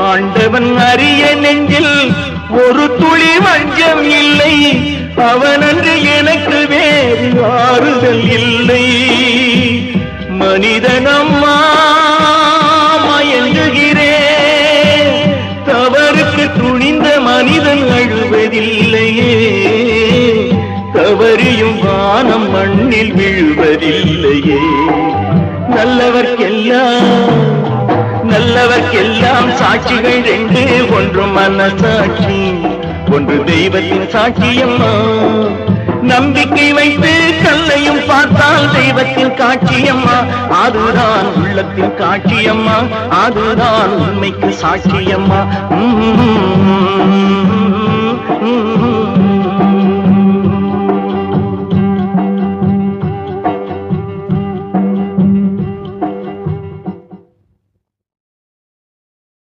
ஆண்டவன் அறிய நெஞ்சில் ஒரு துளி வஞ்சம் இல்லை. அவனன்று எனக்கு வேறு ஆறுதல் இல்லை. மனிதனம்மா மயங்குகிறேன், தவறுக்கு துணிந்த மனிதன் அழுவதில்லையே. தவறியும் வானம் மண்ணில் விழுவதில்லையே. நல்லவர்க்கெல்லாம் சாட்சிகள் ரெண்டு, ஒன்று மனசாட்சி, ஒன்று தெய்வத்தின் சாட்சியம்மா. நம்பிக்கை வைத்து கல்லையும் பார்த்தால் தெய்வத்தின் காட்சியம்மா. அதுதான் உள்ளத்தின் காட்சியம்மா, அதுதான் உண்மைக்கு சாட்சியம்மா.